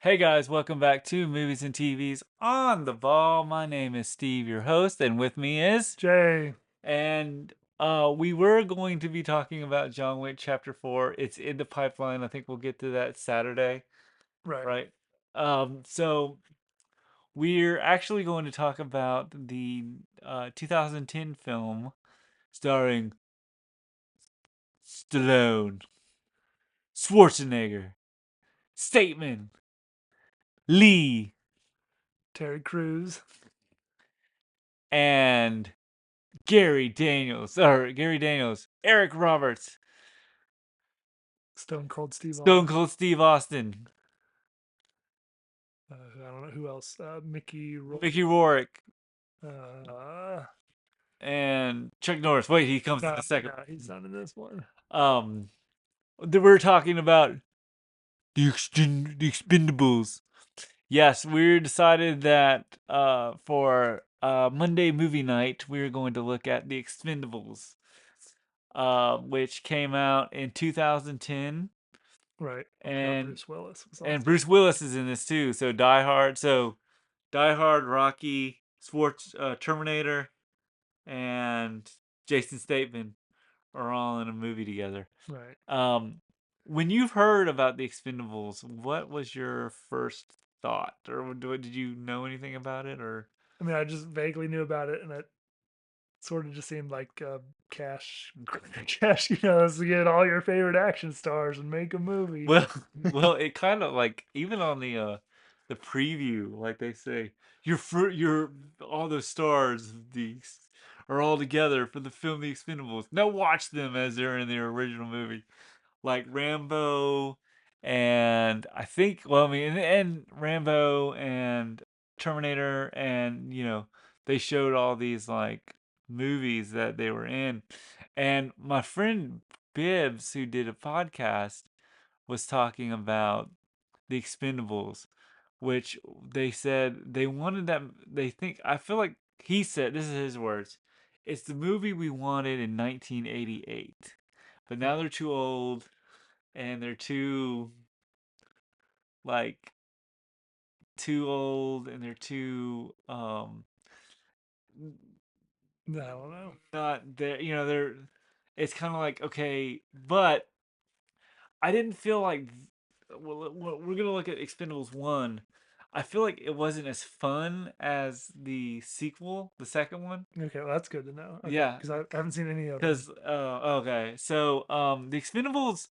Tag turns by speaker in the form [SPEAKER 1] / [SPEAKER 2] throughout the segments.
[SPEAKER 1] Hey guys, welcome back to Movies and TVs on the Ball. My name is Steve, your host, and with me is
[SPEAKER 2] Jay.
[SPEAKER 1] and we were going to be talking about John Wick Chapter 4. It's in the pipeline. I think we'll get to that Saturday,
[SPEAKER 2] Right.
[SPEAKER 1] right? So we're actually going to talk about the 2010 film starring Stallone, Schwarzenegger, Statemen, Lee,
[SPEAKER 2] Terry Crews.
[SPEAKER 1] and Gary Daniels, Eric Roberts,
[SPEAKER 2] Stone Cold Steve
[SPEAKER 1] Stone
[SPEAKER 2] Austin.
[SPEAKER 1] Cold Steve Austin,
[SPEAKER 2] I don't know who else. Mickey Rourke.
[SPEAKER 1] Mickey Rourke,
[SPEAKER 2] Uh,
[SPEAKER 1] and Chuck Norris. Wait, he comes in
[SPEAKER 2] no,
[SPEAKER 1] the second.
[SPEAKER 2] no, he's not in this one.
[SPEAKER 1] Um, we're talking about the Expendables. Yes, we decided that for Monday movie night, we are going to look at the Expendables, which came out in 2010.
[SPEAKER 2] Right. I forgot
[SPEAKER 1] and
[SPEAKER 2] Bruce Willis was
[SPEAKER 1] and
[SPEAKER 2] also.
[SPEAKER 1] Bruce Willis is in this too. So Die Hard, Rocky, Terminator, and Jason Statham are all in a movie together.
[SPEAKER 2] Right.
[SPEAKER 1] Um, when you've heard about the Expendables, what was your first thought, or did you know anything about it, or
[SPEAKER 2] I mean, I just vaguely knew about it, and it sort of just seemed like cash, cash. To get all your favorite action stars and make a movie.
[SPEAKER 1] well, well, it kind of like even on the preview, like they say, your all the stars of these are all together for the film The Expendables. Now watch them as they're in their original movie, like Rambo, and I think, well, I mean, and Rambo and Terminator, and they showed all these like movies that they were in, and my friend Bibbs, who did a podcast, was talking about the Expendables, which they said they wanted that. They think, I feel like he said, this is his words, it's the movie we wanted in 1988, but now they're too old and they're like too old and they're too
[SPEAKER 2] I don't know.
[SPEAKER 1] not there. They're, it's kind of like, okay, but I didn't feel like, well, we're gonna look at Expendables 1. I feel like it wasn't as fun as the sequel, the second one.
[SPEAKER 2] Okay, well, that's good to know. Okay,
[SPEAKER 1] Yeah,
[SPEAKER 2] because I haven't seen any of them.
[SPEAKER 1] because okay, so the Expendables,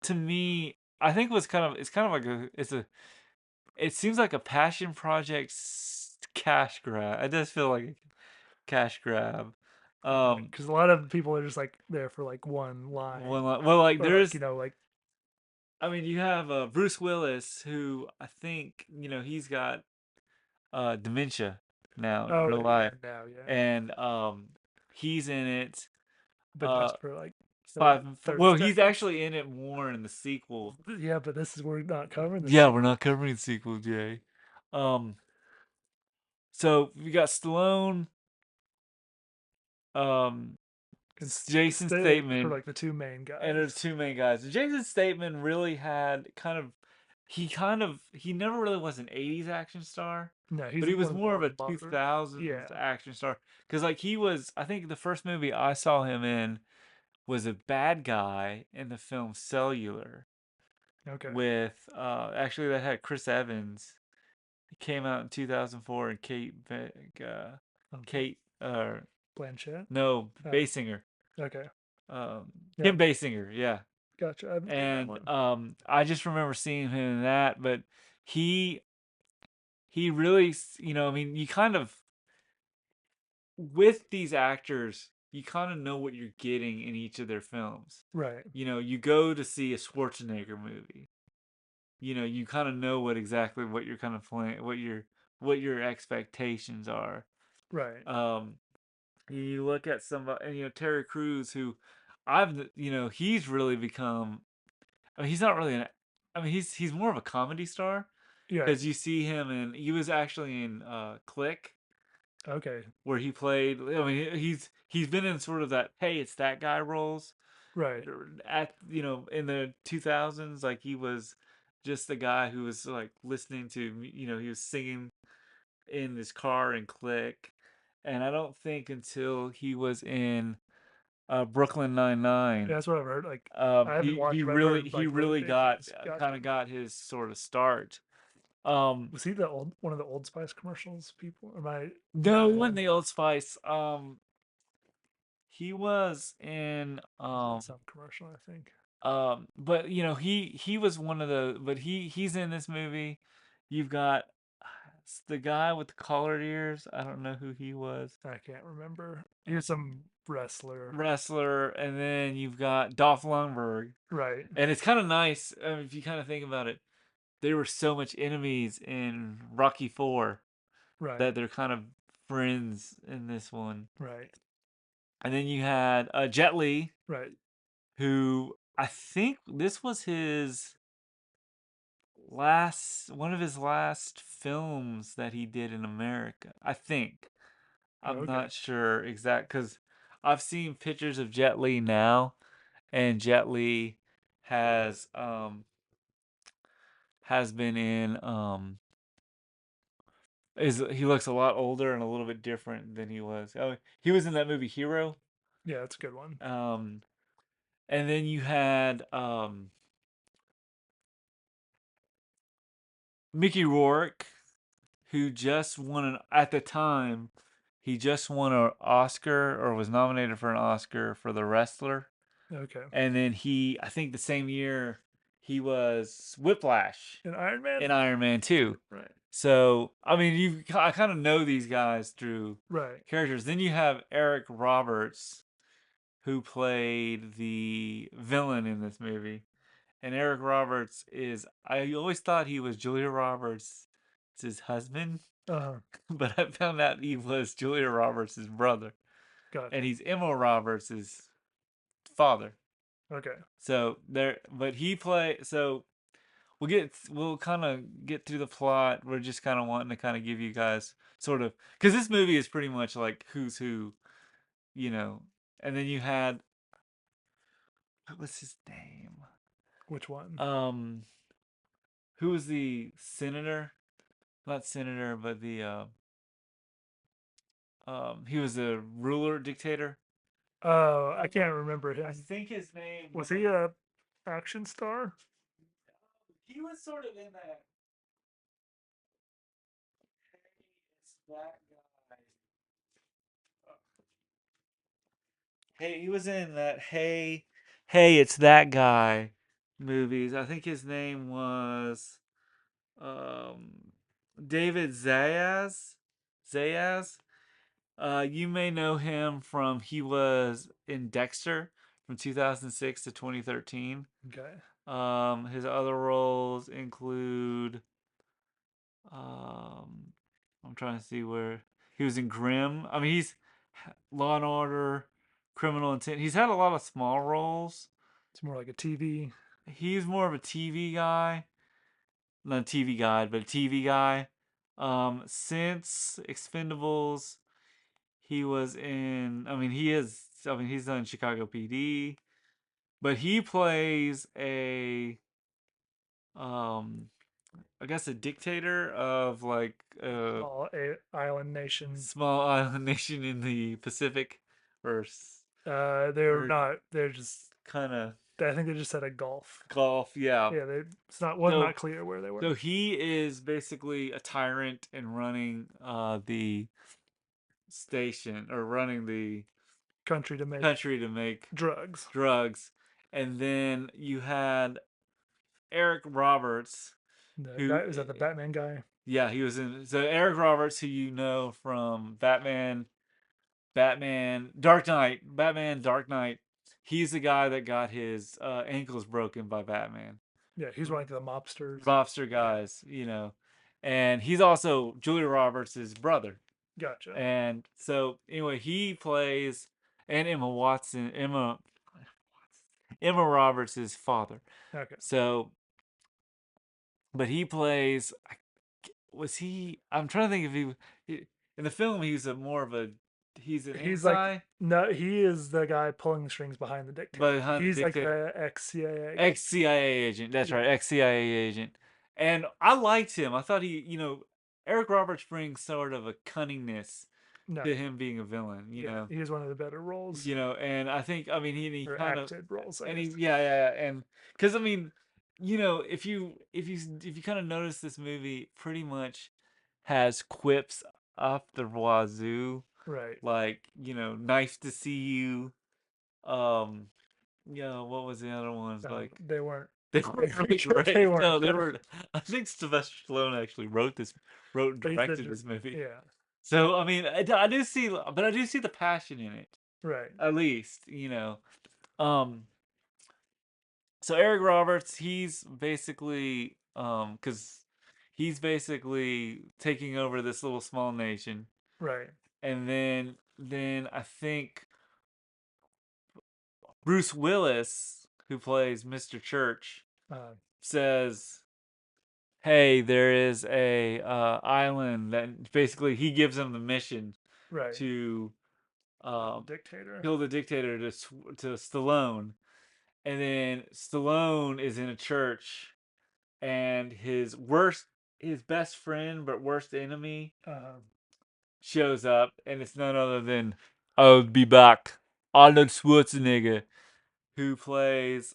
[SPEAKER 1] to me, I think was kind of, it's kind of like it seems like a passion project, cash grab. It does feel like a cash grab.
[SPEAKER 2] Right,
[SPEAKER 1] Um,
[SPEAKER 2] because a lot of people are just like there for like one line,
[SPEAKER 1] well, like
[SPEAKER 2] or like
[SPEAKER 1] there's,
[SPEAKER 2] like
[SPEAKER 1] I mean, you have Bruce Willis, who I think he's got dementia now in
[SPEAKER 2] oh
[SPEAKER 1] real
[SPEAKER 2] yeah,
[SPEAKER 1] life,
[SPEAKER 2] now yeah,
[SPEAKER 1] and he's in it.
[SPEAKER 2] but
[SPEAKER 1] Uh,
[SPEAKER 2] just for like 30,
[SPEAKER 1] 5
[SPEAKER 2] 30
[SPEAKER 1] well, he's
[SPEAKER 2] seconds.
[SPEAKER 1] actually in it more in the sequel.
[SPEAKER 2] Yeah, but this is we're not covering the
[SPEAKER 1] Yeah, we're
[SPEAKER 2] sequel.
[SPEAKER 1] not covering the sequel, Jay. Um, so we got Stallone, um,
[SPEAKER 2] And
[SPEAKER 1] Jason
[SPEAKER 2] stay for
[SPEAKER 1] Statham,
[SPEAKER 2] like the two main
[SPEAKER 1] and
[SPEAKER 2] guys.
[SPEAKER 1] there's two main guys. Jason Statham really had he never really was an 80s action star,
[SPEAKER 2] No,
[SPEAKER 1] but
[SPEAKER 2] he's
[SPEAKER 1] he was
[SPEAKER 2] one of the
[SPEAKER 1] more
[SPEAKER 2] more
[SPEAKER 1] of a
[SPEAKER 2] modern.
[SPEAKER 1] 2000s
[SPEAKER 2] Yeah.
[SPEAKER 1] action star. Because like he was, I think the first movie I saw him in was a bad guy in the film Cellular,
[SPEAKER 2] Okay.
[SPEAKER 1] with actually that had Chris Evans. It came out in 2004, and
[SPEAKER 2] Okay.
[SPEAKER 1] Kate
[SPEAKER 2] Blanchett.
[SPEAKER 1] no,
[SPEAKER 2] Oh,
[SPEAKER 1] Basinger.
[SPEAKER 2] okay.
[SPEAKER 1] Um,
[SPEAKER 2] Yeah.
[SPEAKER 1] Kim Basinger, yeah.
[SPEAKER 2] Gotcha. I haven't seen that
[SPEAKER 1] And
[SPEAKER 2] one.
[SPEAKER 1] I just remember seeing him in that, but he he really, I mean, you kind of, with these actors, you kind of know what you're getting in each of their films.
[SPEAKER 2] Right.
[SPEAKER 1] You go to see a Schwarzenegger movie. You kind of know what you're kind of playing, what your expectations are.
[SPEAKER 2] Right.
[SPEAKER 1] Um, you look at somebody, and Terry Crews, who he's really become. I mean, he's not really an. I mean, he's more of a comedy star,
[SPEAKER 2] Yeah.
[SPEAKER 1] because you see him, and he was actually in Click,
[SPEAKER 2] Okay.
[SPEAKER 1] where he played. I mean, he's been in sort of that, hey, it's that guy roles
[SPEAKER 2] Right.
[SPEAKER 1] at in the 2000s, like he was just the guy who was like listening to, he was singing in his car and Click. And I don't think until he was in Brooklyn Nine
[SPEAKER 2] Yeah,
[SPEAKER 1] Nine,
[SPEAKER 2] that's what I've heard. Like, I haven't
[SPEAKER 1] he
[SPEAKER 2] watched it, but I've
[SPEAKER 1] really
[SPEAKER 2] heard
[SPEAKER 1] he
[SPEAKER 2] like really
[SPEAKER 1] really
[SPEAKER 2] big
[SPEAKER 1] got
[SPEAKER 2] things.
[SPEAKER 1] kind
[SPEAKER 2] Gotcha.
[SPEAKER 1] of got his sort of start. Um,
[SPEAKER 2] Was he the old one of the Old Spice commercials people? Or am I
[SPEAKER 1] no,
[SPEAKER 2] getting
[SPEAKER 1] he wasn't
[SPEAKER 2] that?
[SPEAKER 1] the Old Spice. He was in
[SPEAKER 2] He's in some commercial, I think.
[SPEAKER 1] but he was one of the, but he's in this movie. You've got the guy with the collared ears. I don't know who he was.
[SPEAKER 2] I can't remember. He was some wrestler,
[SPEAKER 1] Wrestler, and then you've got Dolph Lundgren.
[SPEAKER 2] right?
[SPEAKER 1] And it's kind of nice, if you kind of think about it. There were so much enemies in Rocky 4
[SPEAKER 2] Right,
[SPEAKER 1] that they're kind of friends in this one.
[SPEAKER 2] right,
[SPEAKER 1] And then you had Jet Li,
[SPEAKER 2] right.
[SPEAKER 1] who I think this was his last one of his last films that he did in America. I think. I'm
[SPEAKER 2] Okay.
[SPEAKER 1] not sure exact because I've seen pictures of Jet Li now, and Jet Li has um has been in is he looks a lot older and a little bit different than he was. Oh, he was in that movie Hero.
[SPEAKER 2] Yeah, that's a good one.
[SPEAKER 1] Um, and then you had Mickey Rourke, who just won an at the time he just won an Oscar or was nominated for an Oscar for The Wrestler.
[SPEAKER 2] Okay.
[SPEAKER 1] And then I think the same year he was Whiplash
[SPEAKER 2] And Iron Man.
[SPEAKER 1] in Iron Man 2.
[SPEAKER 2] Right,
[SPEAKER 1] So, I mean, I kind of know these guys through
[SPEAKER 2] right.
[SPEAKER 1] characters. Then you have Eric Roberts, who played the villain in this movie. And Eric Roberts I always thought he was Julia Roberts' husband,
[SPEAKER 2] Uh,
[SPEAKER 1] but I found out he was Julia Roberts' brother. And
[SPEAKER 2] gotcha.
[SPEAKER 1] he's Emma Roberts' father.
[SPEAKER 2] Okay.
[SPEAKER 1] So but so we'll kind of get through the plot. We're just kind of wanting to kind of give you guys sort of, because this movie is pretty much like who's who, you know. And then you had, what was his name?
[SPEAKER 2] Which one?
[SPEAKER 1] Um, who was the senator? Not senator, but the he was a ruler dictator.
[SPEAKER 2] Oh, I can't remember
[SPEAKER 1] I
[SPEAKER 2] him.
[SPEAKER 1] think his name
[SPEAKER 2] Was
[SPEAKER 1] was,
[SPEAKER 2] he a action star?
[SPEAKER 1] he was sort of in that. It's that guy. Hey, he was in that Hey, It's That Guy movies. I think his name was um David Zayas. Zayas. You may know him from he was in Dexter from 2006 to 2013.
[SPEAKER 2] Okay.
[SPEAKER 1] His other roles include um I'm trying to see where he was in Grimm. I mean, he's Law and Order, Criminal Intent. He's had a lot of small roles.
[SPEAKER 2] It's more like a TV.
[SPEAKER 1] He's more of a TV guy, not a TV guide, but a TV guy. Since Expendables, he was in. I mean, he is. I mean, he's done Chicago PD, but he plays a um, I guess a dictator of like a
[SPEAKER 2] Small island nation.
[SPEAKER 1] small island nation in the Pacific, or
[SPEAKER 2] They're
[SPEAKER 1] or
[SPEAKER 2] not. They're just.
[SPEAKER 1] kind of
[SPEAKER 2] I think they just said a Gulf.
[SPEAKER 1] Gulf. Yeah.
[SPEAKER 2] Yeah, they. It's not was
[SPEAKER 1] So
[SPEAKER 2] not clear where they were.
[SPEAKER 1] so he is basically a tyrant and running the station, or running the
[SPEAKER 2] Country to make
[SPEAKER 1] country to make
[SPEAKER 2] drugs.
[SPEAKER 1] drugs. And then you had Eric Roberts,
[SPEAKER 2] The
[SPEAKER 1] who
[SPEAKER 2] guy was that the Batman guy.
[SPEAKER 1] yeah, he was in. So Eric Roberts, who you know from Batman Dark Knight. He's the guy that got his ankles broken by Batman.
[SPEAKER 2] Yeah, he's one of the mobsters.
[SPEAKER 1] Mobster guys, and he's also Julia Roberts' brother.
[SPEAKER 2] Gotcha.
[SPEAKER 1] And so anyway, he plays, and Emma Roberts' father.
[SPEAKER 2] Okay.
[SPEAKER 1] So, but he plays. Was he? I'm trying to think if in the film he was more of a he's an
[SPEAKER 2] He's like
[SPEAKER 1] anti
[SPEAKER 2] no, he is the guy pulling the strings behind the dictator.
[SPEAKER 1] behind the
[SPEAKER 2] He's like
[SPEAKER 1] dictator.
[SPEAKER 2] the ex CIA guy.
[SPEAKER 1] Ex CIA agent. That's right,
[SPEAKER 2] Yeah.
[SPEAKER 1] ex CIA agent. And I liked him. I thought Eric Roberts brings sort of a cunningness
[SPEAKER 2] No,
[SPEAKER 1] to him being a villain.
[SPEAKER 2] yeah, he is one of the better roles
[SPEAKER 1] And I think I mean he
[SPEAKER 2] or
[SPEAKER 1] kind of
[SPEAKER 2] acted roles, I
[SPEAKER 1] and he
[SPEAKER 2] guess.
[SPEAKER 1] and because I mean if you kind of notice this movie pretty much has quips up the wazoo
[SPEAKER 2] Right.
[SPEAKER 1] like nice to see you um what was the other ones like
[SPEAKER 2] They weren't
[SPEAKER 1] they were
[SPEAKER 2] very
[SPEAKER 1] really
[SPEAKER 2] good. They
[SPEAKER 1] great.
[SPEAKER 2] weren't
[SPEAKER 1] No, they
[SPEAKER 2] good.
[SPEAKER 1] were. I think Sylvester Stallone actually wrote and
[SPEAKER 2] But he said
[SPEAKER 1] directed
[SPEAKER 2] just
[SPEAKER 1] this movie.
[SPEAKER 2] yeah.
[SPEAKER 1] So I mean, I do see, but I do see the passion in it.
[SPEAKER 2] Right.
[SPEAKER 1] At least, Um, so Eric Roberts, he's basically, because he's basically taking over this little small nation,
[SPEAKER 2] Right.
[SPEAKER 1] and then I think Bruce Willis, who plays Mr. Church,
[SPEAKER 2] Uh,
[SPEAKER 1] says, hey, there is a island that basically he gives them the mission
[SPEAKER 2] right.
[SPEAKER 1] to
[SPEAKER 2] The
[SPEAKER 1] um,
[SPEAKER 2] dictator.
[SPEAKER 1] kill the dictator to Stallone, and then Stallone is in a church, and his best friend but worst enemy
[SPEAKER 2] Uh,
[SPEAKER 1] shows up, and it's none other than I'll be back, Arnold Schwarzenegger, who plays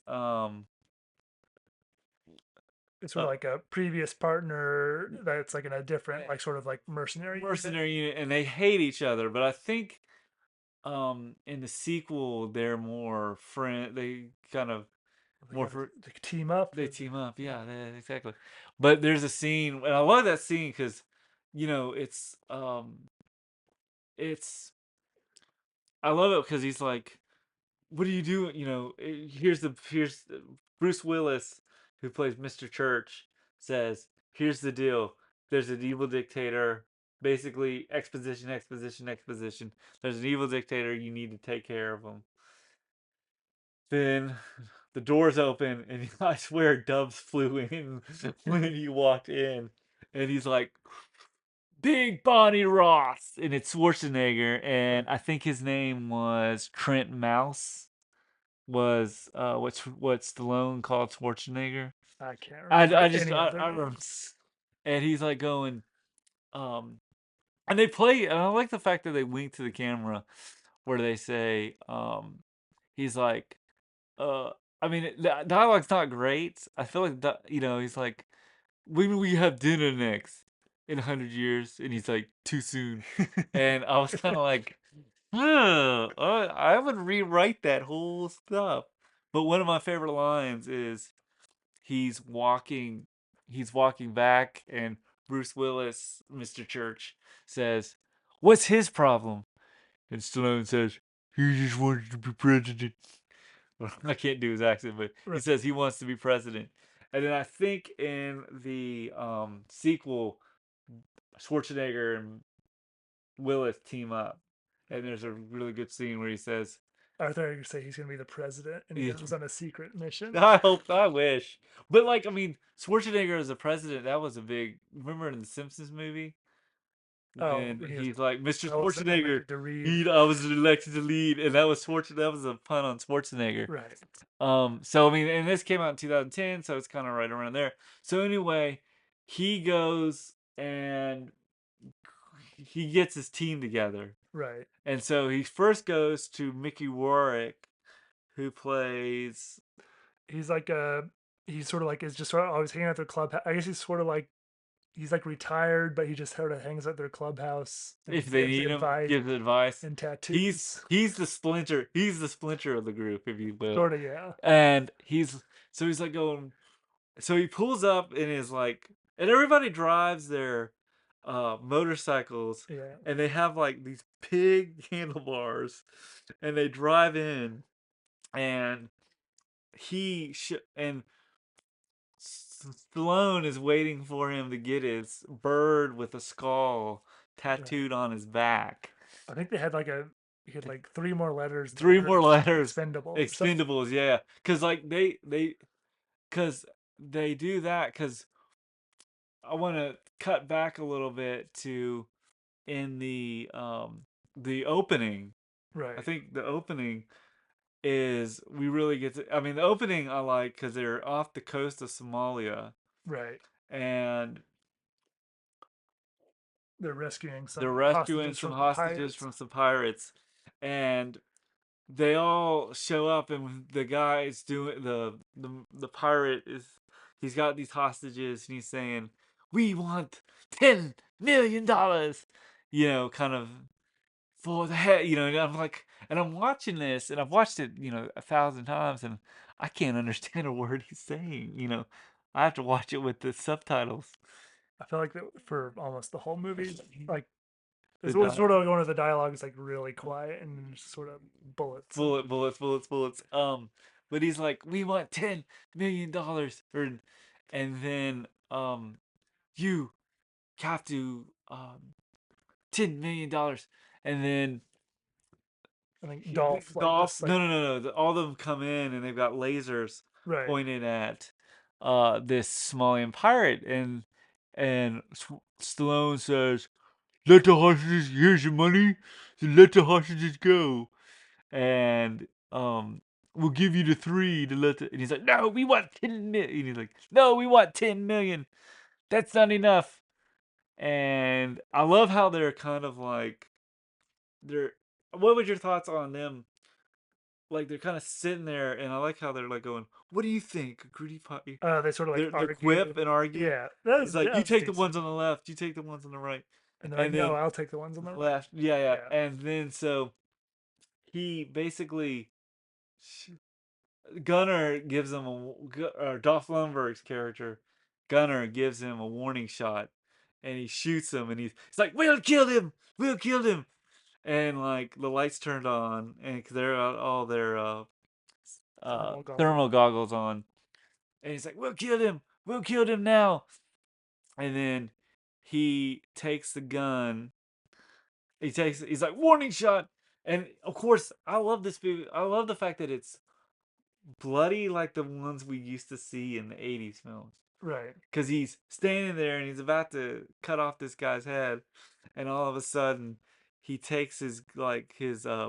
[SPEAKER 2] it's sort
[SPEAKER 1] uh,
[SPEAKER 2] of like a previous partner that's like in a different, like sort of like mercenary unit.
[SPEAKER 1] mercenary unit, and they hate each other. But I think in the sequel they're more friend. They kind of
[SPEAKER 2] They
[SPEAKER 1] more
[SPEAKER 2] kind of
[SPEAKER 1] for
[SPEAKER 2] they team up.
[SPEAKER 1] they
[SPEAKER 2] Or,
[SPEAKER 1] team up.
[SPEAKER 2] yeah.
[SPEAKER 1] Yeah, exactly. But there's a scene, and I love that scene because it's I love it because he's like, "What do you do?" Here's Bruce Willis, who plays Mr. Church, says, "Here's the deal. There's an evil dictator. Basically, exposition, exposition, exposition. There's an evil dictator. You need to take care of him." Then the doors open, and I swear doves flew in when he walked in, and he's like, "Big Bonnie Ross," and it's Schwarzenegger, and
[SPEAKER 2] Right.
[SPEAKER 1] I think his name was Trent Mouse. Was what Stallone called Schwarzenegger.
[SPEAKER 2] I can't
[SPEAKER 1] I
[SPEAKER 2] remember
[SPEAKER 1] just
[SPEAKER 2] any other
[SPEAKER 1] I remember,
[SPEAKER 2] names.
[SPEAKER 1] and he's like going, um, and they play, and I like the fact that they wink to the camera, where they say, he's like, uh, I mean, the dialogue's not great. I feel like he's like, when we have dinner next in 100 years, and he's like, too soon, and I was kind of like, I would rewrite that whole stuff. But one of my favorite lines is he's walking he's walking back, and Bruce Willis, Mr. Church, says, "What's his problem?" And Stallone says, "He just wants to be president." I can't do his accent, but he
[SPEAKER 2] Right.
[SPEAKER 1] says he wants to be president. And then I think in the sequel, Schwarzenegger and Willis team up, and there's a really good scene where he says,
[SPEAKER 2] I thought you were say he's gonna be the president and he
[SPEAKER 1] yeah,
[SPEAKER 2] goes on a secret mission.
[SPEAKER 1] I wish. But like, I mean, Schwarzenegger as a president, that was a big. Remember in the Simpsons movie
[SPEAKER 2] Oh,
[SPEAKER 1] when
[SPEAKER 2] he was.
[SPEAKER 1] he's like, Mr.
[SPEAKER 2] I wasn't
[SPEAKER 1] Schwarzenegger,
[SPEAKER 2] elected to read.
[SPEAKER 1] I was elected to lead, and that was That was a pun on Schwarzenegger.
[SPEAKER 2] Right.
[SPEAKER 1] So I mean, and this came out in 2010, so it's kind of right around there. So anyway, he goes and he gets his team together,
[SPEAKER 2] Right.
[SPEAKER 1] and so he first goes to Mickey Rourke, who plays
[SPEAKER 2] He's like a. He's sort of like is just sort of always hanging out at their club. I guess he's sort of like he's like retired, but he just sort of hangs at their clubhouse
[SPEAKER 1] if
[SPEAKER 2] and
[SPEAKER 1] they
[SPEAKER 2] gives
[SPEAKER 1] need him,
[SPEAKER 2] advice
[SPEAKER 1] gives advice.
[SPEAKER 2] and
[SPEAKER 1] He's
[SPEAKER 2] tattoos.
[SPEAKER 1] he's the splinter. He's the splinter of the group, if you will.
[SPEAKER 2] Sort of, yeah.
[SPEAKER 1] And he's like going. So he pulls up in his like, and everybody drives their motorcycles,
[SPEAKER 2] Yeah.
[SPEAKER 1] and they have like these big handlebars, and they drive in, and and Stallone is waiting for him to get his bird with a skull
[SPEAKER 2] Right.
[SPEAKER 1] tattooed on his back.
[SPEAKER 2] I think they had like a he had like three more letters in the
[SPEAKER 1] Three more
[SPEAKER 2] word
[SPEAKER 1] letters.
[SPEAKER 2] expendable or something.
[SPEAKER 1] Expendables, yeah. Cause like cause they do that cause I wanna cut back a little bit to in the the opening. I
[SPEAKER 2] Right.
[SPEAKER 1] think the opening is we really get to. I mean, the opening I like because they're off the coast of Somalia
[SPEAKER 2] Right.
[SPEAKER 1] and
[SPEAKER 2] They're rescuing
[SPEAKER 1] they're
[SPEAKER 2] some
[SPEAKER 1] rescuing
[SPEAKER 2] hostages
[SPEAKER 1] some
[SPEAKER 2] from some
[SPEAKER 1] hostages
[SPEAKER 2] pirates.
[SPEAKER 1] from some pirates, and they all show up, and the guy's doing the pirate is he's got these hostages, and he's saying, "We want $10 million," kind of for the head, and I'm like, and I'm watching this, and I've watched it, 1,000 times, and I can't understand a word he's saying. I have to watch it with the subtitles.
[SPEAKER 2] I feel like that for almost the whole movie, like
[SPEAKER 1] The
[SPEAKER 2] this was
[SPEAKER 1] di-
[SPEAKER 2] sort of going to the dialogue is like really quiet and just sort of bullets and
[SPEAKER 1] bullets, bullets, bullets. But he's like, we want $10 million, and then you have to $10 million, and then
[SPEAKER 2] I think Dolph
[SPEAKER 1] the
[SPEAKER 2] like
[SPEAKER 1] off
[SPEAKER 2] just like
[SPEAKER 1] no no no no all of them come in and they've got lasers
[SPEAKER 2] right.
[SPEAKER 1] pointed at this Somalian pirate, and Stallone says, "Let the hostages. Here's your money. So let the hostages go, and we'll give you the three to let the." And he's like, "No, we want 10 million." And he's like, "No, we want 10 million. That's not enough." And I love how they're kind of like they're. What was your thoughts on them? Like they're kind of sitting there, and I like how they're like going, "What do you think, Greedy Pie?"
[SPEAKER 2] They sort of like
[SPEAKER 1] They're
[SPEAKER 2] argue.
[SPEAKER 1] quip and argue.
[SPEAKER 2] Yeah,
[SPEAKER 1] It's like,
[SPEAKER 2] that
[SPEAKER 1] "You
[SPEAKER 2] was
[SPEAKER 1] take the
[SPEAKER 2] decent.
[SPEAKER 1] ones on the left, you take the ones on the right,"
[SPEAKER 2] And they're like,
[SPEAKER 1] and
[SPEAKER 2] no,
[SPEAKER 1] then
[SPEAKER 2] I'll take the ones on the right.
[SPEAKER 1] left, yeah, yeah,
[SPEAKER 2] Yeah,
[SPEAKER 1] and then so he basically Gunner gives him Dolph Lundgren's character, Gunner gives him a warning shot, and he shoots him, and he's like, "We'll kill him, we'll kill him," and like the lights turned on, and because they're all their
[SPEAKER 2] thermal goggles.
[SPEAKER 1] thermal goggles on, and he's like, we'll kill him now," and then he takes the gun, he's like, "Warning shot," and of course I love this movie. I love the fact that it's bloody like the ones we used to see in the 80s films.
[SPEAKER 2] Right.
[SPEAKER 1] Because he's standing there and he's about to cut off this guy's head, and all of a sudden he takes his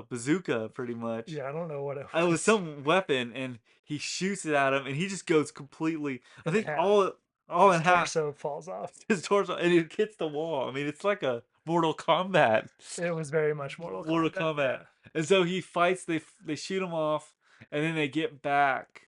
[SPEAKER 1] bazooka pretty much.
[SPEAKER 2] Yeah, I don't know what it
[SPEAKER 1] It was
[SPEAKER 2] was
[SPEAKER 1] some weapon, and he shoots it at him, and he just goes completely. I
[SPEAKER 2] in
[SPEAKER 1] think
[SPEAKER 2] half.
[SPEAKER 1] all
[SPEAKER 2] His
[SPEAKER 1] in half
[SPEAKER 2] torso falls off.
[SPEAKER 1] his torso, and it hits the wall. I mean, it's like a Mortal Kombat.
[SPEAKER 2] It was very much Mortal
[SPEAKER 1] Mortal
[SPEAKER 2] Kombat.
[SPEAKER 1] Kombat.
[SPEAKER 2] Yeah.
[SPEAKER 1] And so he fights. They shoot him off, and then they get back.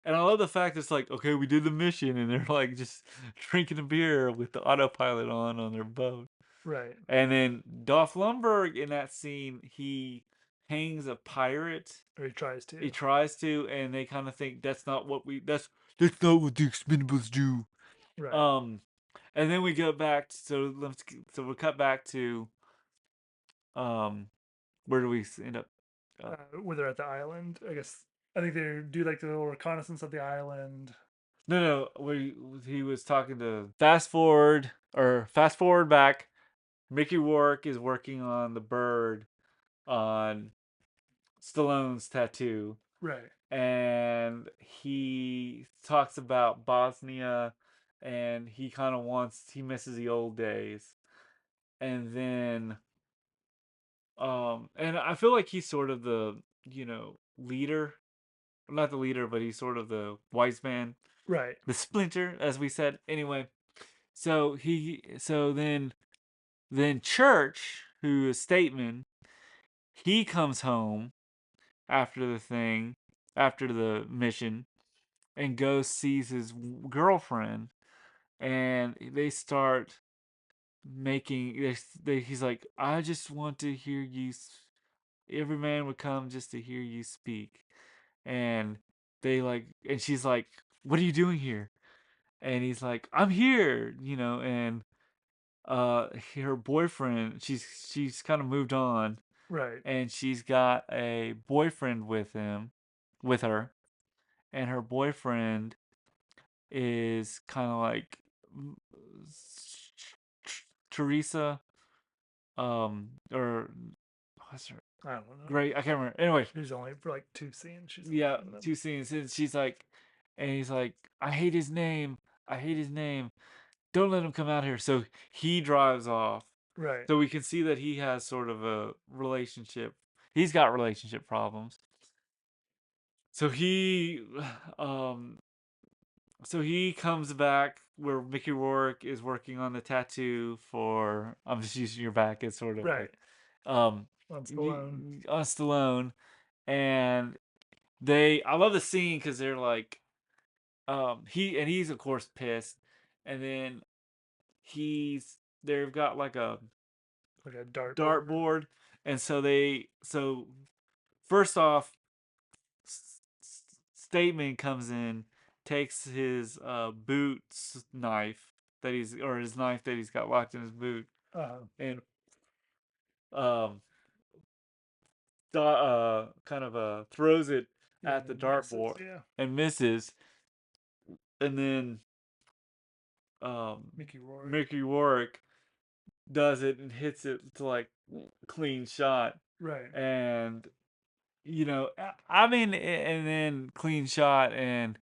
[SPEAKER 1] And I love the fact it's like, okay, we did the mission, and they're like just drinking a beer with the autopilot on their boat.
[SPEAKER 2] Right.
[SPEAKER 1] And then Dolph Lundgren in that scene, he hangs a pirate.
[SPEAKER 2] Or he tries
[SPEAKER 1] He
[SPEAKER 2] to.
[SPEAKER 1] tries to, and they kind of think that's not what the Expendables do.
[SPEAKER 2] Right.
[SPEAKER 1] Um, and then we go back. So we'll cut back to um, where do we end up? Uh,
[SPEAKER 2] Where they're at the island, I guess. I think they do like the little reconnaissance of the island.
[SPEAKER 1] no, no, we he was talking to fast forward back. Mickey Rourke is working on the bird on Stallone's tattoo,
[SPEAKER 2] Right.
[SPEAKER 1] and he talks about Bosnia, and he misses the old days, and then and I feel like he's sort of the leader, not the leader, but he's sort of the wise man,
[SPEAKER 2] Right.
[SPEAKER 1] the splinter, as we said. Anyway, so then Church, who is Stateman, he comes home after the thing, after the mission, and goes sees his girlfriend, and they start making. He's like, "I just want to hear you." Every man would come just to hear you speak, and and she's like, "What are you doing here?" And he's like, "I'm here," and her boyfriend, she's kind of moved on,
[SPEAKER 2] Right.
[SPEAKER 1] and she's got a boyfriend with her, and her boyfriend is kind of like mm, Teresa, or what's her
[SPEAKER 2] I don't know.
[SPEAKER 1] great, I can't remember. Anyway,
[SPEAKER 2] She's only for like two scenes. She's
[SPEAKER 1] yeah,
[SPEAKER 2] in them.
[SPEAKER 1] two scenes, and she's like, and he's like, I hate his name, I hate his name, don't let him come out here. So he drives off,
[SPEAKER 2] Right.
[SPEAKER 1] So we can see that he has sort of a relationship. He's got relationship problems. So he, um, so he comes back where Mickey Rourke is working on the tattoo for. I'm just using your back as sort of
[SPEAKER 2] Right.
[SPEAKER 1] like, um,
[SPEAKER 2] On Stallone.
[SPEAKER 1] on Stallone, and they. I love the scene because they're like, he's of course pissed, and then they've got like a
[SPEAKER 2] Like a dartboard.
[SPEAKER 1] dartboard, and so first off, Stateman comes in, takes his boots knife his knife that he's got locked in his boot,
[SPEAKER 2] Uh,
[SPEAKER 1] and um kind of throws it
[SPEAKER 2] yeah,
[SPEAKER 1] at
[SPEAKER 2] and
[SPEAKER 1] the
[SPEAKER 2] it misses.
[SPEAKER 1] dartboard
[SPEAKER 2] Yeah.
[SPEAKER 1] and misses, and then
[SPEAKER 2] Mickey Rourke.
[SPEAKER 1] Mickey Rourke does it and hits it to like clean shot,
[SPEAKER 2] Right.
[SPEAKER 1] and I mean, and then clean shot, and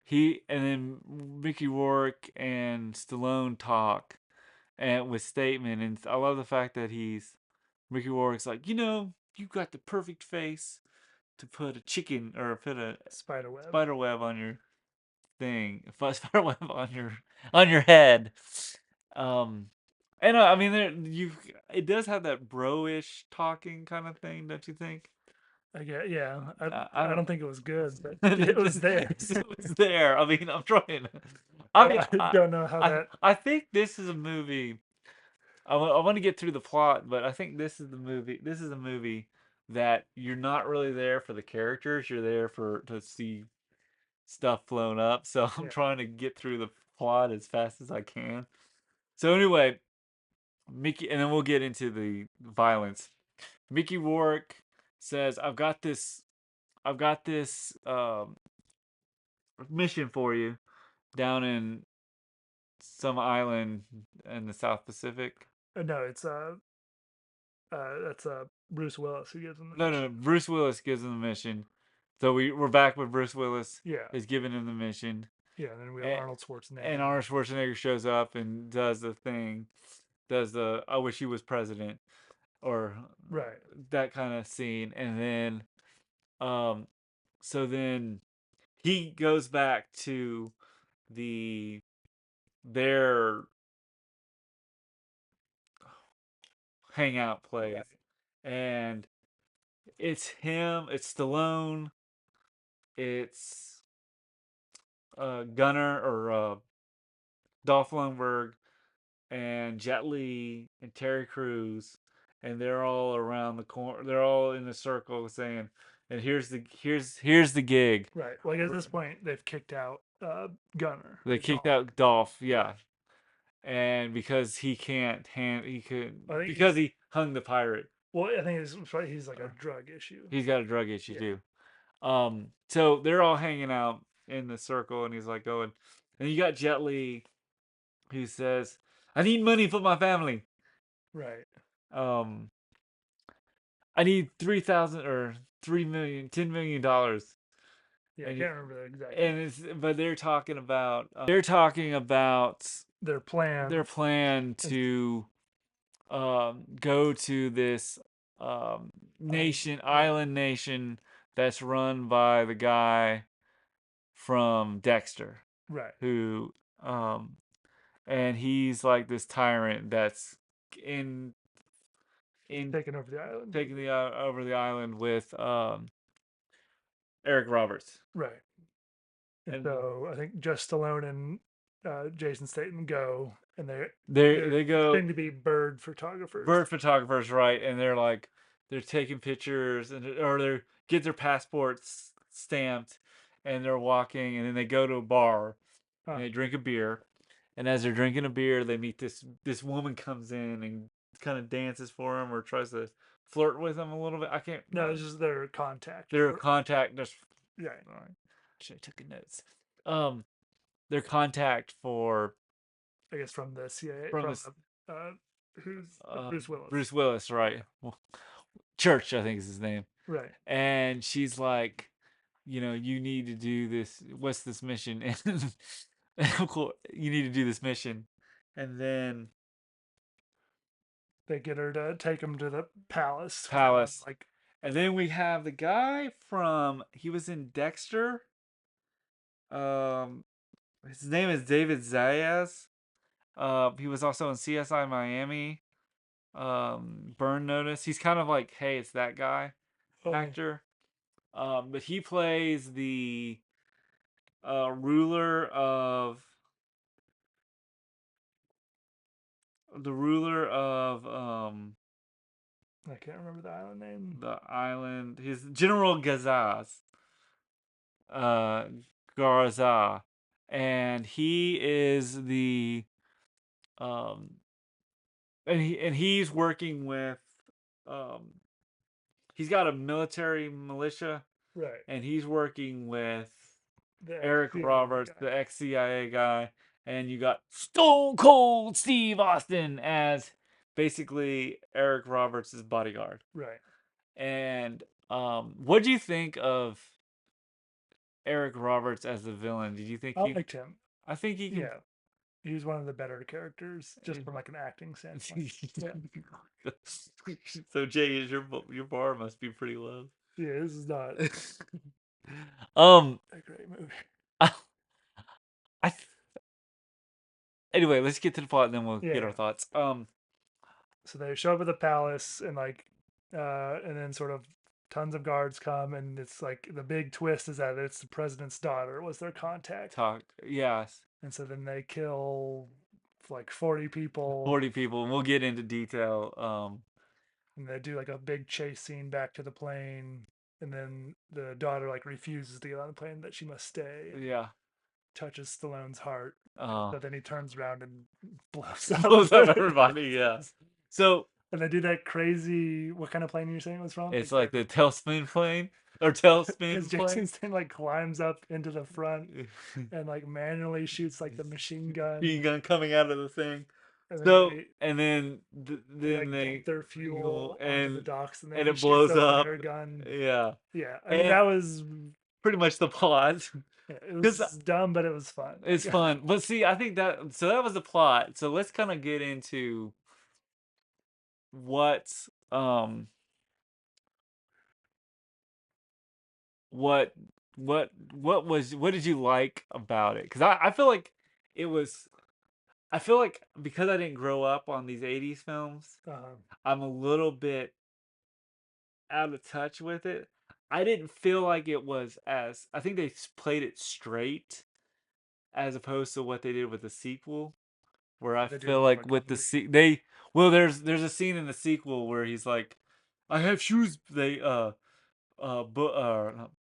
[SPEAKER 1] then Mickey Rourke and Stallone talk and with Statement, and I love the fact that Mickey Rourke's like, you got the perfect face to put a chicken or put a
[SPEAKER 2] Spiderweb.
[SPEAKER 1] spider web on your thing, spider web on your head. Um, and I mean, it does have that bro-ish talking kind of thing, don't you think?
[SPEAKER 2] I get. Yeah.
[SPEAKER 1] I
[SPEAKER 2] I
[SPEAKER 1] don't.
[SPEAKER 2] don't think it was good, but it
[SPEAKER 1] It
[SPEAKER 2] was
[SPEAKER 1] just
[SPEAKER 2] there.
[SPEAKER 1] it's there. I mean, I'm trying. I mean,
[SPEAKER 2] I don't know how that.
[SPEAKER 1] I think this is a movie. I want to get through the plot, but I think this is the movie. This is a movie that you're not really there for the characters. You're there to see stuff flown up. So I'm
[SPEAKER 2] Yeah.
[SPEAKER 1] trying to get through the plot as fast as I can. So anyway, Mickey, and then we'll get into the violence. Mickey Rourke says, I've got this mission for you down in some island in the South Pacific.
[SPEAKER 2] No, it's that's Bruce Willis who gives him the
[SPEAKER 1] No, no,
[SPEAKER 2] mission.
[SPEAKER 1] no. Bruce Willis gives him the mission. So we're back with Bruce Willis
[SPEAKER 2] Yeah.
[SPEAKER 1] is giving him the mission,
[SPEAKER 2] Yeah. And then we have
[SPEAKER 1] and,
[SPEAKER 2] Arnold Schwarzenegger.
[SPEAKER 1] and Arnold Schwarzenegger shows up and does the thing, does the I wish he was president or
[SPEAKER 2] Right.
[SPEAKER 1] that kind of scene, and then um, so then he goes back to the their hangout
[SPEAKER 2] Right.
[SPEAKER 1] place, and it's Stallone, it's Gunner or Dolph Lundberg and Jet Li and Terry Crews, and they're all around the corner. They're all in a circle saying, "And here's the gig."
[SPEAKER 2] Right. Like at this point, they've kicked out Gunner.
[SPEAKER 1] They
[SPEAKER 2] Like
[SPEAKER 1] kicked
[SPEAKER 2] Dolph.
[SPEAKER 1] out Dolph,
[SPEAKER 2] Yeah.
[SPEAKER 1] yeah, and because he can't hand he could
[SPEAKER 2] I think
[SPEAKER 1] because
[SPEAKER 2] he's.
[SPEAKER 1] he hung the pirate.
[SPEAKER 2] Well, I think he's like a drug issue.
[SPEAKER 1] He's got a drug issue
[SPEAKER 2] Yeah.
[SPEAKER 1] too. So they're all hanging out in the circle, and he's like going, and you got Jet Li who says, "I need money for my family.
[SPEAKER 2] Right.
[SPEAKER 1] Um, I need 3,000 or 3 million, $10 million."
[SPEAKER 2] Yeah. I
[SPEAKER 1] And
[SPEAKER 2] can't remember the exact
[SPEAKER 1] and
[SPEAKER 2] amount.
[SPEAKER 1] it's but they're talking about
[SPEAKER 2] Their plan
[SPEAKER 1] their plan
[SPEAKER 2] is
[SPEAKER 1] to go to this
[SPEAKER 2] island.
[SPEAKER 1] nation
[SPEAKER 2] Yeah.
[SPEAKER 1] island nation that's run by the guy from Dexter,
[SPEAKER 2] Right.
[SPEAKER 1] who and he's like this tyrant that's in in
[SPEAKER 2] Taking over the island.
[SPEAKER 1] taking the over the island with Eric Roberts.
[SPEAKER 2] Right. And
[SPEAKER 1] And
[SPEAKER 2] so I think just Stallone and Jason Statham go, and
[SPEAKER 1] they
[SPEAKER 2] they're
[SPEAKER 1] they go
[SPEAKER 2] pretending to be bird photographers.
[SPEAKER 1] bird photographers, right? And they're taking pictures and or they get their passports stamped, and they're walking, and then they go to a bar
[SPEAKER 2] Huh.
[SPEAKER 1] and they drink a beer. And as they're drinking a beer, they meet this woman comes in and kind of dances for him or tries to flirt with him a little bit. I can't.
[SPEAKER 2] No, this is their contact
[SPEAKER 1] Their
[SPEAKER 2] for.
[SPEAKER 1] contact. Just
[SPEAKER 2] Right.
[SPEAKER 1] all right. Should have taken notes. Um, their contact for
[SPEAKER 2] I guess from the CIA,
[SPEAKER 1] from
[SPEAKER 2] from
[SPEAKER 1] this
[SPEAKER 2] who's Bruce Willis.
[SPEAKER 1] Bruce Willis, right?
[SPEAKER 2] Yeah.
[SPEAKER 1] Well, Church, I think is his name.
[SPEAKER 2] Right.
[SPEAKER 1] And she's like, you need to do this. What's this mission? And of course, you need to do this mission. And then
[SPEAKER 2] they get her to take him to the palace with all
[SPEAKER 1] Palace.
[SPEAKER 2] like
[SPEAKER 1] And then we have the guy from he was in Dexter. Um, his name is David Zayas. He was also in CSI Miami. Burn Notice. He's kind of like, hey, it's that guy
[SPEAKER 2] oh
[SPEAKER 1] actor. But he plays ruler of the ruler of
[SPEAKER 2] I can't remember the island name.
[SPEAKER 1] the island. His General Gazaz, uh, Garza, and he is the um, and he's working with um, he's got a military militia,
[SPEAKER 2] Right.
[SPEAKER 1] and he's working with
[SPEAKER 2] The
[SPEAKER 1] Eric
[SPEAKER 2] CIA
[SPEAKER 1] Roberts,
[SPEAKER 2] guy.
[SPEAKER 1] the ex CIA guy, and you got Stone Cold Steve Austin as basically Eric Roberts' bodyguard.
[SPEAKER 2] Right.
[SPEAKER 1] And what do you think of Eric Roberts as the villain? Did you think
[SPEAKER 2] I
[SPEAKER 1] he?
[SPEAKER 2] liked him.
[SPEAKER 1] I think he can.
[SPEAKER 2] Yeah. He was one of the better characters just from like an acting standpoint. Yeah.
[SPEAKER 1] So Jay, is your bar must be pretty low.
[SPEAKER 2] Yeah, this is not
[SPEAKER 1] um,
[SPEAKER 2] a great movie.
[SPEAKER 1] I, I anyway, let's get to the plot and then we'll
[SPEAKER 2] Yeah,
[SPEAKER 1] get
[SPEAKER 2] yeah.
[SPEAKER 1] our thoughts.
[SPEAKER 2] So they show up at the palace and like and then sort of tons of guards come and it's like the big twist is that it's the president's daughter was their contact.
[SPEAKER 1] Talk, yes,
[SPEAKER 2] And so then they kill like 40 people
[SPEAKER 1] 40 people, and we'll get into detail.
[SPEAKER 2] and they do like a big chase scene back to the plane and then the daughter like refuses to get on the plane that she must stay and
[SPEAKER 1] Yeah,
[SPEAKER 2] touches Stallone's heart.
[SPEAKER 1] uh,
[SPEAKER 2] So then he turns around and blows up.
[SPEAKER 1] blows up everybody. Yeah, so
[SPEAKER 2] And they do that crazy. What kind of plane are you saying it was from?
[SPEAKER 1] it's like the tailspin plane or tailspin
[SPEAKER 2] Because
[SPEAKER 1] plane.
[SPEAKER 2] Jason Statham like climbs up into the front and like manually shoots like the machine gun,
[SPEAKER 1] Machine gun coming out of the thing.
[SPEAKER 2] and then
[SPEAKER 1] So and then
[SPEAKER 2] they
[SPEAKER 1] then
[SPEAKER 2] like dump
[SPEAKER 1] they
[SPEAKER 2] their fuel onto the docks, and then
[SPEAKER 1] and
[SPEAKER 2] he
[SPEAKER 1] it
[SPEAKER 2] shoots
[SPEAKER 1] blows
[SPEAKER 2] the
[SPEAKER 1] up.
[SPEAKER 2] flare gun.
[SPEAKER 1] Yeah,
[SPEAKER 2] Yeah, I mean
[SPEAKER 1] and
[SPEAKER 2] that was
[SPEAKER 1] pretty much the plot.
[SPEAKER 2] it
[SPEAKER 1] Because
[SPEAKER 2] was dumb, but it was fun.
[SPEAKER 1] it's
[SPEAKER 2] Like
[SPEAKER 1] fun. But see, I think that was the plot. So let's kind of get into what um what what did you like about it? Because I feel like it was I feel like because I didn't grow up on these 80s films, I'm a little bit out of touch with it. I didn't feel like it was as I think they played it straight as opposed to what they did with the sequel, where I
[SPEAKER 2] they do
[SPEAKER 1] feel
[SPEAKER 2] more of a
[SPEAKER 1] like with the
[SPEAKER 2] comedy.
[SPEAKER 1] they well there's a scene in the sequel where he's like, I have shoes. They not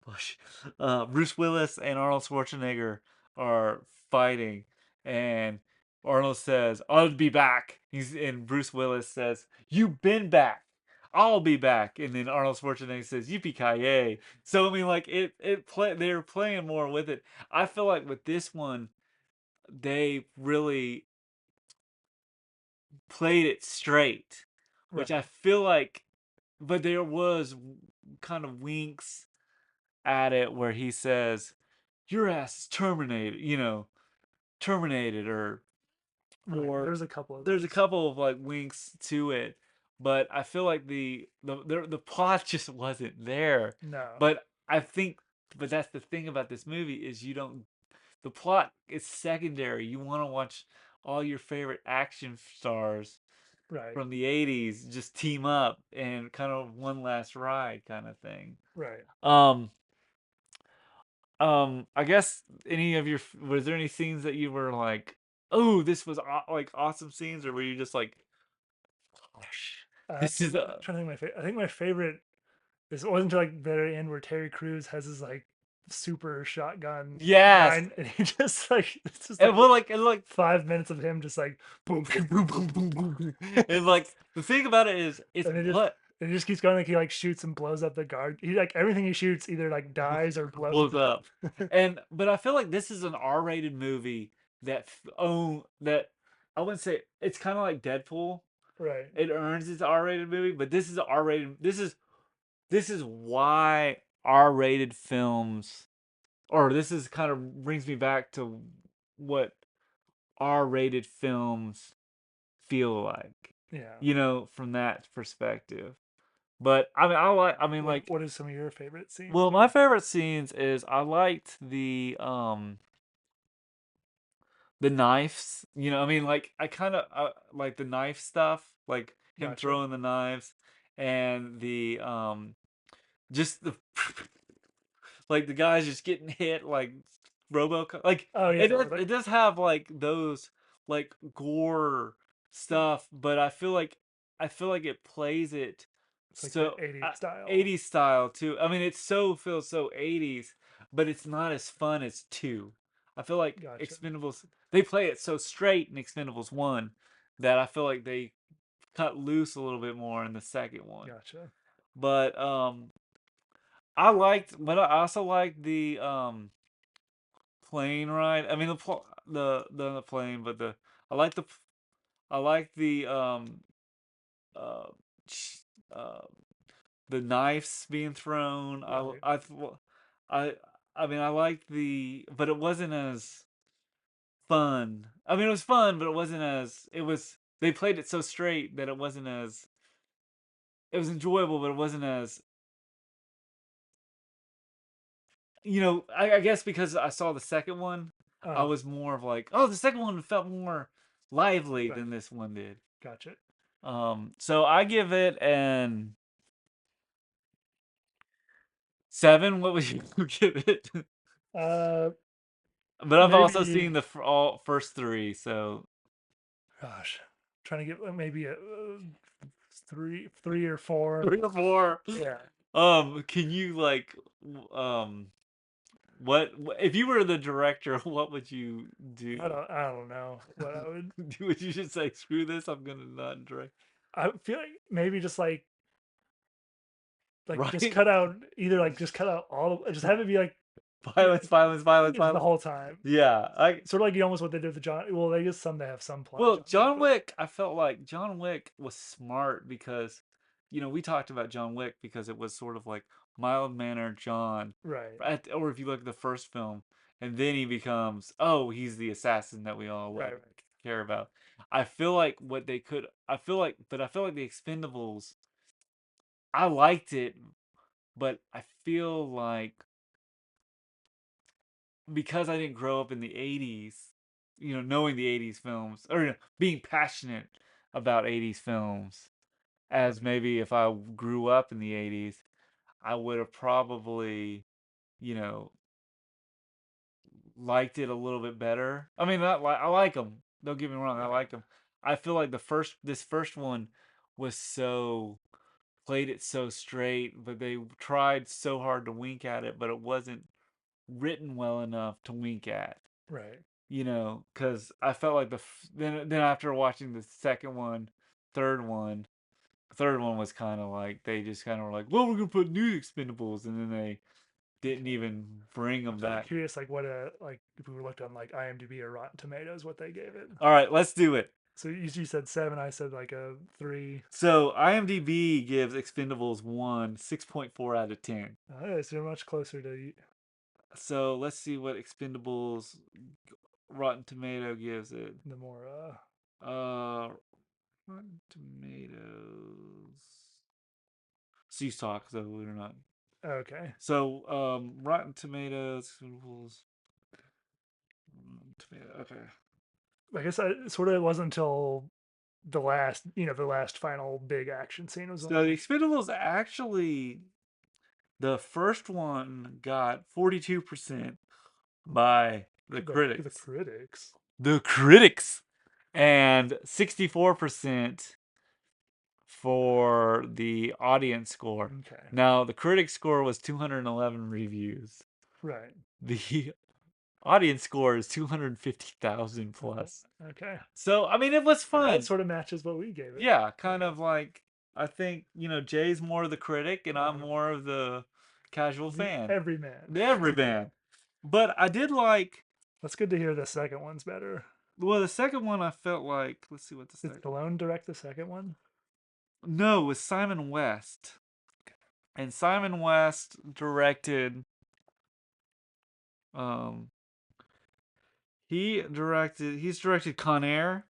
[SPEAKER 1] Bush, Bruce Willis and Arnold Schwarzenegger are fighting, and Arnold says, "I'll be back." And Bruce Willis says, "You've been back. I'll be back." And then Arnold Schwarzenegger says, "Yippee ki yay!" So I mean, like they're playing more with it. I feel like with this one, they really played it straight, which
[SPEAKER 2] Right.
[SPEAKER 1] I feel like, but there was kind of winks at it where he says, "Your ass is terminated," terminated,
[SPEAKER 2] Right.
[SPEAKER 1] or
[SPEAKER 2] There's a couple of
[SPEAKER 1] there's a
[SPEAKER 2] those.
[SPEAKER 1] couple of like winks to it, but I feel like the plot just wasn't there.
[SPEAKER 2] No.
[SPEAKER 1] But I think, but that's the thing about this movie is you don't. The plot is secondary. You want to watch all your favorite action stars
[SPEAKER 2] Right.
[SPEAKER 1] from the 80s just team up and kind of one last ride kind of thing.
[SPEAKER 2] Right.
[SPEAKER 1] Um I guess any of your was there any scenes that you were like, "Oh, this was like awesome scenes," or were you just like, "Gosh, this is
[SPEAKER 2] I'm trying to think my favorite. I think my favorite is it wasn't until like the very end where Terry Crews has his like super shotgun
[SPEAKER 1] yes."
[SPEAKER 2] line, and he just like it's just like
[SPEAKER 1] And well, like and like
[SPEAKER 2] 5 minutes of him just like boom, boom, boom, boom, boom, boom,
[SPEAKER 1] and like the thing about it is it's
[SPEAKER 2] and it just
[SPEAKER 1] what
[SPEAKER 2] and it just keeps going like he like shoots and blows up the guard. He like everything he shoots either like dies or blows
[SPEAKER 1] blows
[SPEAKER 2] up.
[SPEAKER 1] up. And but I feel like this is an R-rated movie that I wouldn't say it's kind of like Deadpool.
[SPEAKER 2] Right,
[SPEAKER 1] It earns its R-rated movie, but this is a R-rated. This is why R-rated films, or this is kind of brings me back to what R-rated films feel like.
[SPEAKER 2] Yeah.
[SPEAKER 1] from that perspective. But I mean, I like. I mean, like,
[SPEAKER 2] What is some of your favorite scenes
[SPEAKER 1] well, my
[SPEAKER 2] though?
[SPEAKER 1] favorite scenes is I liked the knives. I mean, like, I kind of like the knife stuff, like him
[SPEAKER 2] Gotcha.
[SPEAKER 1] throwing the knives, and the just the like the guys just getting hit like RoboCop. Like
[SPEAKER 2] Oh
[SPEAKER 1] it
[SPEAKER 2] yeah,
[SPEAKER 1] does
[SPEAKER 2] where they,
[SPEAKER 1] it does have like those like gore stuff, but I feel like it plays it
[SPEAKER 2] it's like the
[SPEAKER 1] so
[SPEAKER 2] 80s style.
[SPEAKER 1] 80s style too. I mean, it so feels so 80s, but it's not as fun as 2. I feel like
[SPEAKER 2] Gotcha.
[SPEAKER 1] Expendables they play it so straight in Expendables 1 that I feel like they cut loose a little bit more in the second one.
[SPEAKER 2] Gotcha.
[SPEAKER 1] But but I also liked the plane ride. I mean the plane, but I like the I like uh, sh- uh the knives being thrown.
[SPEAKER 2] Right.
[SPEAKER 1] I I mean I liked but it wasn't as fun. I mean it was fun, but it wasn't as it was. They played it so straight that it wasn't as it was enjoyable, but it wasn't as I guess because I saw the second one, I
[SPEAKER 2] Uh
[SPEAKER 1] was more of like, oh, the second one felt more lively
[SPEAKER 2] right.
[SPEAKER 1] than this one did.
[SPEAKER 2] Gotcha.
[SPEAKER 1] So I give it an 7. What would you give it?
[SPEAKER 2] Uh
[SPEAKER 1] But I've also
[SPEAKER 2] maybe
[SPEAKER 1] seen the all first 3, so
[SPEAKER 2] gosh. Trying to get maybe a three or four.
[SPEAKER 1] 3 or 4.
[SPEAKER 2] Yeah.
[SPEAKER 1] Can you like, if you were the director, what would you do?
[SPEAKER 2] I don't know what I would.
[SPEAKER 1] Would you just say, screw this, I'm gonna not direct?
[SPEAKER 2] I feel like maybe just just
[SPEAKER 1] Right?
[SPEAKER 2] cut out either like just cut out all just have it be like yeah,
[SPEAKER 1] Violence, violence, violence,
[SPEAKER 2] just the
[SPEAKER 1] violence.
[SPEAKER 2] whole time.
[SPEAKER 1] Yeah, I
[SPEAKER 2] Sort of like almost what they did with the John. Well, they just some they have some plot
[SPEAKER 1] well,
[SPEAKER 2] John Wick,
[SPEAKER 1] John
[SPEAKER 2] but
[SPEAKER 1] Wick, I felt like John Wick was smart because, we talked about John Wick because it was sort of like mild mannered John,
[SPEAKER 2] right,
[SPEAKER 1] or if you look at the first film, and then he becomes, oh, he's the assassin that we all
[SPEAKER 2] right,
[SPEAKER 1] like
[SPEAKER 2] right,
[SPEAKER 1] care about. I feel like the Expendables, I liked it, but I feel like because I didn't grow up in the 80s, knowing the 80s films or being passionate about 80s films, as
[SPEAKER 2] right,
[SPEAKER 1] maybe if I grew up in the 80s, I would have probably, you know, liked it a little bit better. I mean, not like I like them. Don't get me wrong, I
[SPEAKER 2] right,
[SPEAKER 1] like them. I feel like this first one was so played it so straight, but they tried so hard to wink at it, but it wasn't written well enough to wink at.
[SPEAKER 2] right,
[SPEAKER 1] Because I felt like then after watching the second one, third one, third one was kind of like they just kind of were like, well, we're gonna put new Expendables, and then they didn't
[SPEAKER 2] okay.
[SPEAKER 1] even bring them
[SPEAKER 2] I'm
[SPEAKER 1] back.
[SPEAKER 2] curious, like what like if we were looked on like IMDb or Rotten Tomatoes, what they gave it.
[SPEAKER 1] All right, let's do it.
[SPEAKER 2] So you said seven, I said like a three.
[SPEAKER 1] So IMDb gives Expendables 1 6.4 out of 10.
[SPEAKER 2] Oh, so you're much closer to
[SPEAKER 1] So let's see what Expendables Rotten Tomato gives it.
[SPEAKER 2] the more.
[SPEAKER 1] Uh, Rotten Tomatoes. Cease talk, so we're not.
[SPEAKER 2] Okay,
[SPEAKER 1] So Rotten Tomatoes. Okay.
[SPEAKER 2] I guess I sort of it wasn't until the last, the last final big action scene was
[SPEAKER 1] So the
[SPEAKER 2] only
[SPEAKER 1] Expendables actually, the first one got 42% by the
[SPEAKER 2] the
[SPEAKER 1] critics.
[SPEAKER 2] critics.
[SPEAKER 1] The critics! And 64% for the audience score.
[SPEAKER 2] Okay,
[SPEAKER 1] Now, the critic score was 211 reviews.
[SPEAKER 2] right.
[SPEAKER 1] The audience score is 250,000 plus.
[SPEAKER 2] Okay,
[SPEAKER 1] So, I mean, it was
[SPEAKER 2] that
[SPEAKER 1] fun.
[SPEAKER 2] sort of matches what we gave it.
[SPEAKER 1] Yeah,
[SPEAKER 2] I
[SPEAKER 1] kind of
[SPEAKER 2] guess.
[SPEAKER 1] like I think, Jay's more of the critic and I'm
[SPEAKER 2] Uh-huh.
[SPEAKER 1] more of the casual
[SPEAKER 2] The
[SPEAKER 1] fan.
[SPEAKER 2] everyman.
[SPEAKER 1] The everyman. But I did like
[SPEAKER 2] That's good to hear. The second one's better.
[SPEAKER 1] well, the second one I felt like, let's see what the
[SPEAKER 2] Did
[SPEAKER 1] second.
[SPEAKER 2] Stallone direct the second one?
[SPEAKER 1] No, it was Simon West. And Simon West directed um he's directed Con Air,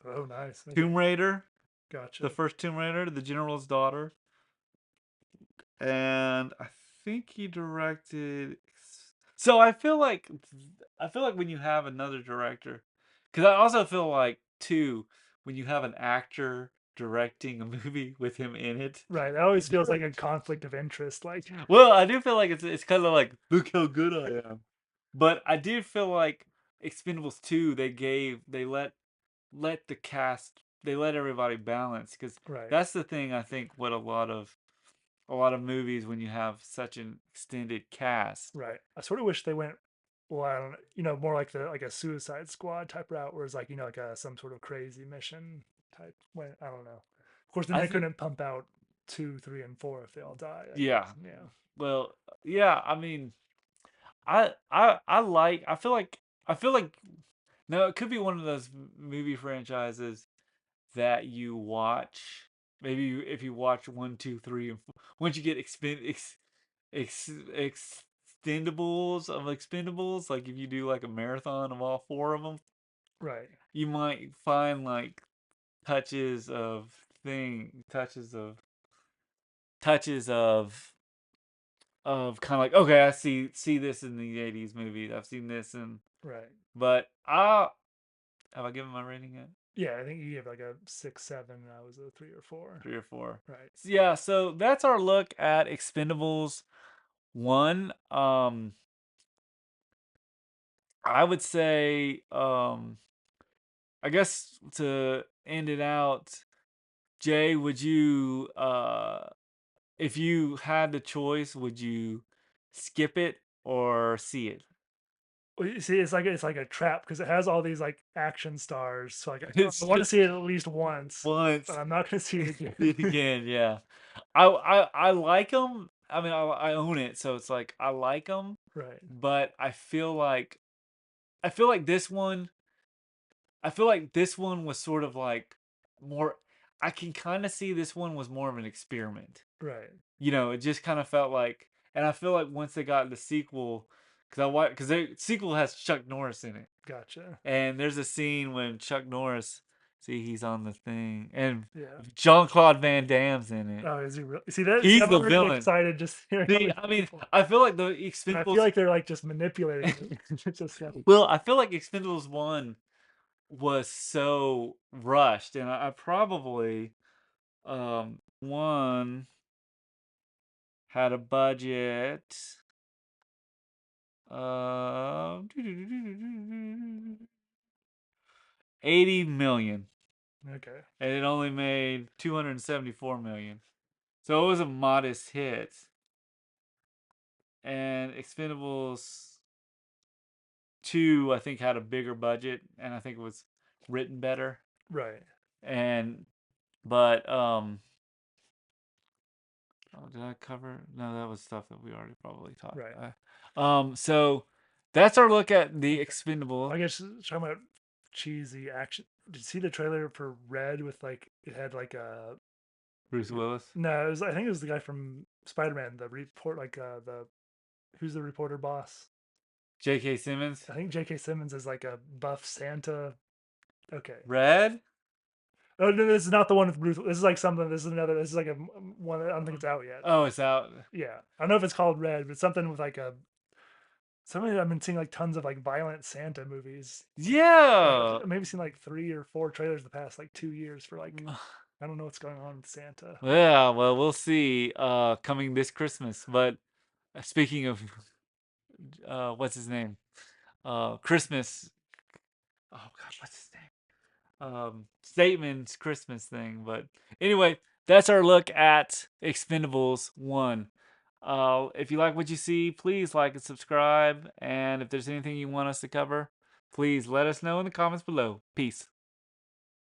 [SPEAKER 2] Oh, nice. Okay.
[SPEAKER 1] Tomb Raider,
[SPEAKER 2] Gotcha.
[SPEAKER 1] The first Tomb Raider, the general's daughter, and I think he directed. So I feel like when you have another director, because I also feel like too when you have an actor directing a movie with him in it.
[SPEAKER 2] Right. It always feels like a conflict of interest. Like,
[SPEAKER 1] Well, I do feel like it's kind of like look how good I am, but I do feel like Expendables 2 they let the cast they let everybody balance because
[SPEAKER 2] right.
[SPEAKER 1] that's the thing I think what a lot of movies when you have such an extended cast.
[SPEAKER 2] Right. I sort of wish they went, well, I don't know, more like the like a Suicide Squad type route, where it's like like a some sort of crazy mission type. Way. I don't know. Of course, then
[SPEAKER 1] I
[SPEAKER 2] they
[SPEAKER 1] think
[SPEAKER 2] couldn't pump out 2, 3, and 4 if they all die. I
[SPEAKER 1] yeah.
[SPEAKER 2] guess. Yeah.
[SPEAKER 1] Well, yeah, I mean, I feel like now it could be one of those movie franchises that you watch. Maybe if you watch one, two, three, and four, once you get extendables of expendables, like if you do like a marathon of all four of them,
[SPEAKER 2] Right.
[SPEAKER 1] you might find like touches of touches of kind of like okay, I see this in the '80s movie. I've seen this, and
[SPEAKER 2] Right.
[SPEAKER 1] but I have I given my rating yet?
[SPEAKER 2] Yeah. I think you gave like a 6, 7. And I was a 3 or 4.
[SPEAKER 1] 3 or 4.
[SPEAKER 2] Right.
[SPEAKER 1] Yeah, so that's our look at Expendables 1. I would say, I guess to end it out, Jay, would you, if you had the choice, would you skip it or see it?
[SPEAKER 2] Well, you see, it's like a trap because it has all these like action stars. So like I
[SPEAKER 1] It's
[SPEAKER 2] want to
[SPEAKER 1] just
[SPEAKER 2] see it at least once, but
[SPEAKER 1] once,
[SPEAKER 2] I'm not going to see it
[SPEAKER 1] see
[SPEAKER 2] again.
[SPEAKER 1] it again. Yeah, I like them. I mean, I own it, so it's like I like them,
[SPEAKER 2] right.
[SPEAKER 1] but I feel like this one I feel like this one was sort of like more. I can kind of see this one was more of an experiment.
[SPEAKER 2] Right.
[SPEAKER 1] It just kind of felt like, and I feel like once they got the sequel, because the sequel has Chuck Norris in it,
[SPEAKER 2] Gotcha.
[SPEAKER 1] and there's a scene when Chuck Norris, see, he's on the thing, and
[SPEAKER 2] Yeah.
[SPEAKER 1] Jean Claude Van Damme's in it.
[SPEAKER 2] Oh, is he really? See that? See,
[SPEAKER 1] He's
[SPEAKER 2] I'm
[SPEAKER 1] the
[SPEAKER 2] already
[SPEAKER 1] villain.
[SPEAKER 2] excited just hearing all
[SPEAKER 1] See,
[SPEAKER 2] these
[SPEAKER 1] I mean,
[SPEAKER 2] people,
[SPEAKER 1] I feel like the
[SPEAKER 2] and I feel
[SPEAKER 1] Expendables.
[SPEAKER 2] like they're like just manipulating it. It's just like,
[SPEAKER 1] Well, I feel like Expendables 1 was so rushed, and I probably one had a budget of 80 million,
[SPEAKER 2] okay.
[SPEAKER 1] and it only made 274 million. So it was a modest hit. And Expendables 2 I think had a bigger budget, and I think it was written better.
[SPEAKER 2] Right.
[SPEAKER 1] And but oh, did I cover? No, that was stuff that we already probably talked
[SPEAKER 2] Right.
[SPEAKER 1] about. So that's our look at the
[SPEAKER 2] Okay.
[SPEAKER 1] Expendable.
[SPEAKER 2] I guess talking about cheesy action. Did you see the trailer for Red with like it had like a
[SPEAKER 1] Bruce Willis,
[SPEAKER 2] no? It was, I think it was the guy from Spider-Man. The report like the who's the reporter boss?
[SPEAKER 1] J.K. Simmons,
[SPEAKER 2] I think J.K. Simmons is like a buff Santa. Okay.
[SPEAKER 1] Red.
[SPEAKER 2] Oh no, this is not the one with Bruce. This is like something. This is another. This is like a one. I don't think it's out yet.
[SPEAKER 1] Oh, it's out.
[SPEAKER 2] Yeah, I don't know if it's called Red, but something with like a something. I've been seeing like tons of like violent Santa movies. Like
[SPEAKER 1] Yeah.
[SPEAKER 2] I've maybe seen like 3 or 4 trailers the past like 2 years for like I don't know what's going on with Santa.
[SPEAKER 1] Yeah, well, we'll see. Coming this Christmas. But speaking of, what's his name? Christmas. Oh God, what's his name? Statemen's Christmas thing. But anyway, that's our look at Expendables 1. If you like what you see, please like and subscribe. And if there's anything you want us to cover, please let us know in the comments below. Peace.